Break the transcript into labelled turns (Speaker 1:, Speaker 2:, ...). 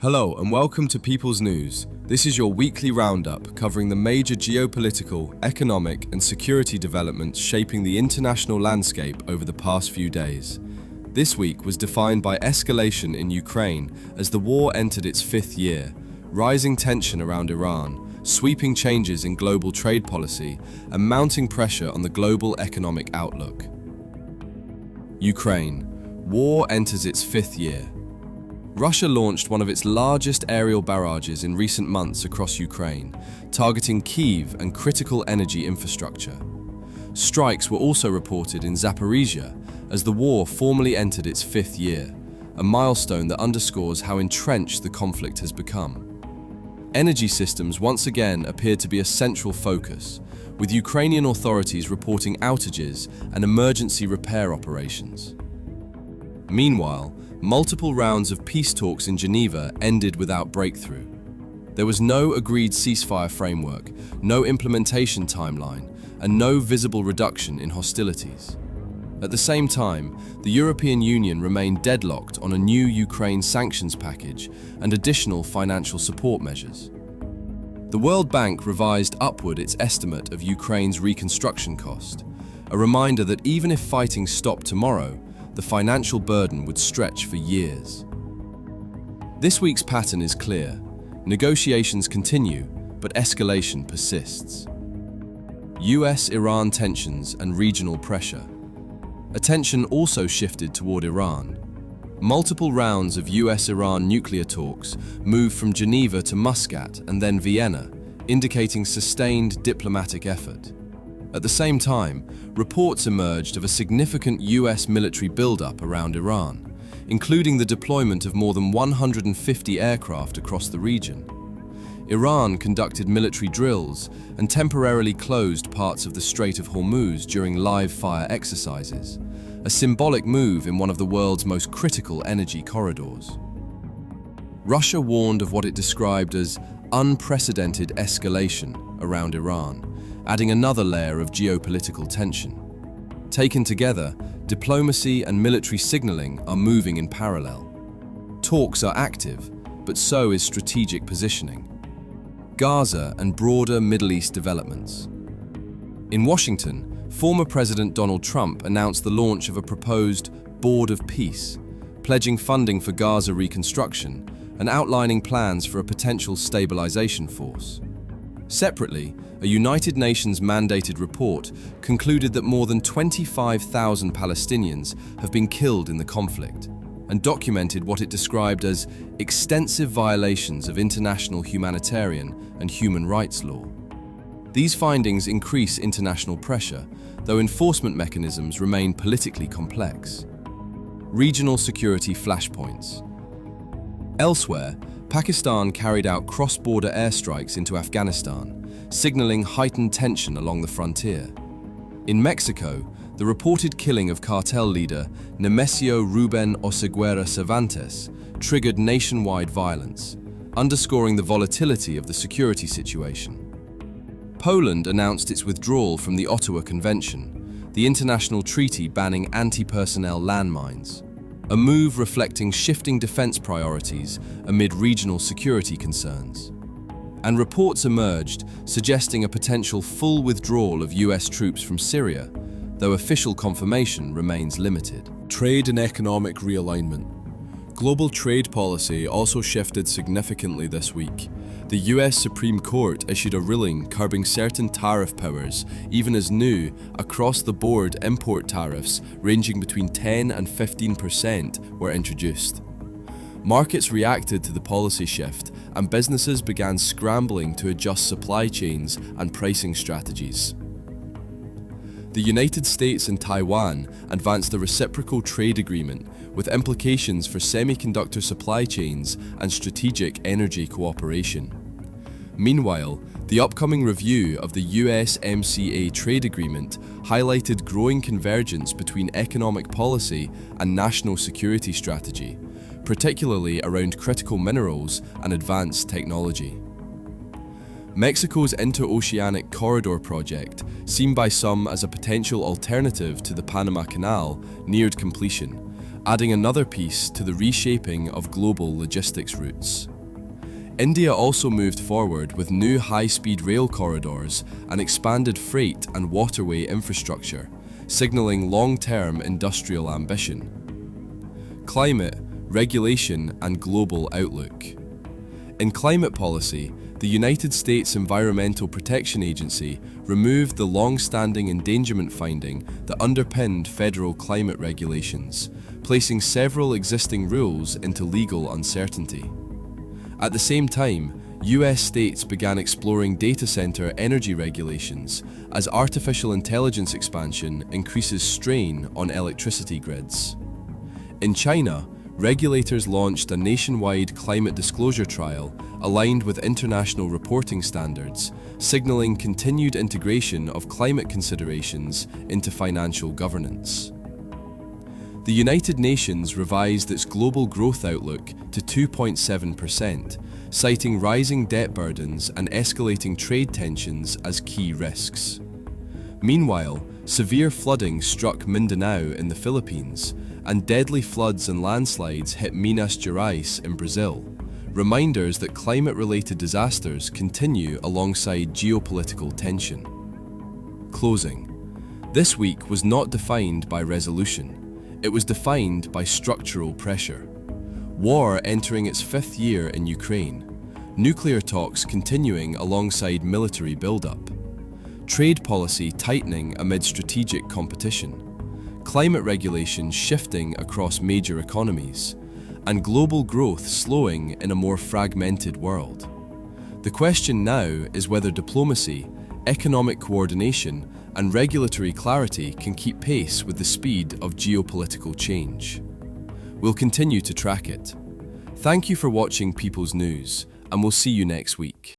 Speaker 1: Hello and welcome to People's News. This is your weekly roundup covering the major geopolitical, economic and security developments shaping the international landscape over the past few days. This week was defined by escalation in Ukraine as the war entered its fifth year, rising tension around Iran, sweeping changes in global trade policy and mounting pressure on the global economic outlook. Ukraine. War enters its fifth year. Russia launched one of its largest aerial barrages in recent months across Ukraine, targeting Kyiv and critical energy infrastructure. Strikes were also reported in Zaporizhia as the war formally entered its fifth year, a milestone that underscores how entrenched the conflict has become. Energy systems once again appeared to be a central focus, with Ukrainian authorities reporting outages and emergency repair operations. Meanwhile, multiple rounds of peace talks in Geneva ended without breakthrough. There was no agreed ceasefire framework, no implementation timeline, and no visible reduction in hostilities. At the same time, the European Union remained deadlocked on a new Ukraine sanctions package and additional financial support measures. The World Bank revised upward its estimate of Ukraine's reconstruction cost, a reminder that even if fighting stopped tomorrow, the financial burden would stretch for years. This week's pattern is clear. Negotiations continue, but escalation persists. US-Iran tensions and regional pressure. Attention also shifted toward Iran. Multiple rounds of US-Iran nuclear talks moved from Geneva to Muscat and then Vienna, indicating sustained diplomatic effort. At the same time, reports emerged of a significant US military buildup around Iran, including the deployment of more than 150 aircraft across the region. Iran conducted military drills and temporarily closed parts of the Strait of Hormuz during live-fire exercises, a symbolic move in one of the world's most critical energy corridors. Russia warned of what it described as unprecedented escalation around Iran, adding another layer of geopolitical tension. Taken together, diplomacy and military signaling are moving in parallel. Talks are active, but so is strategic positioning. Gaza and broader Middle East developments. In Washington, former President Donald Trump announced the launch of a proposed Board of Peace, pledging funding for Gaza reconstruction and outlining plans for a potential stabilization force. Separately, a United Nations mandated report concluded that more than 25,000 Palestinians have been killed in the conflict and documented what it described as extensive violations of international humanitarian and human rights law. These findings increase international pressure, though enforcement mechanisms remain politically complex. Regional security flashpoints. Elsewhere, Pakistan carried out cross-border airstrikes into Afghanistan, signaling heightened tension along the frontier. In Mexico, the reported killing of cartel leader Nemesio Rubén Oseguera Cervantes triggered nationwide violence, underscoring the volatility of the security situation. Poland announced its withdrawal from the Ottawa Convention, the international treaty banning anti-personnel landmines, a move reflecting shifting defense priorities amid regional security concerns. And reports emerged suggesting a potential full withdrawal of US troops from Syria, though official confirmation remains limited.
Speaker 2: Trade and economic realignment. Global trade policy also shifted significantly this week. The US Supreme Court issued a ruling curbing certain tariff powers, even as new, across-the-board import tariffs ranging between 10 and 15% were introduced. Markets reacted to the policy shift, and businesses began scrambling to adjust supply chains and pricing strategies. The United States and Taiwan advanced a reciprocal trade agreement with implications for semiconductor supply chains and strategic energy cooperation. Meanwhile, the upcoming review of the USMCA trade agreement highlighted growing convergence between economic policy and national security strategy, particularly around critical minerals and advanced technology. Mexico's interoceanic corridor project, seen by some as a potential alternative to the Panama Canal, neared completion,
Speaker 1: adding another piece to the reshaping of global logistics routes. India also moved forward with new high-speed rail corridors and expanded freight and waterway infrastructure, signaling long-term industrial ambition. Climate, regulation, and global outlook. In climate policy, the United States Environmental Protection Agency removed the long-standing endangerment finding that underpinned federal climate regulations, placing several existing rules into legal uncertainty. At the same time, US states began exploring data center energy regulations as artificial intelligence expansion increases strain on electricity grids. In China, regulators launched a nationwide climate disclosure trial aligned with international reporting standards, signaling continued integration of climate considerations into financial governance. The United Nations revised its global growth outlook to 2.7%, citing rising debt burdens and escalating trade tensions as key risks. Meanwhile, severe flooding struck Mindanao in the Philippines, and deadly floods and landslides hit Minas Gerais in Brazil, reminders that climate-related disasters continue alongside geopolitical tension. Closing. This week was not defined by resolution. It was defined by structural pressure. War entering its 5th year in Ukraine. Nuclear talks continuing alongside military buildup. Trade policy tightening amid strategic competition. Climate regulations shifting across major economies. And global growth slowing in a more fragmented world. The question now is whether diplomacy, economic coordination, and regulatory clarity can keep pace with the speed of geopolitical change. We'll continue to track it. Thank you for watching People's News, and we'll see you next week.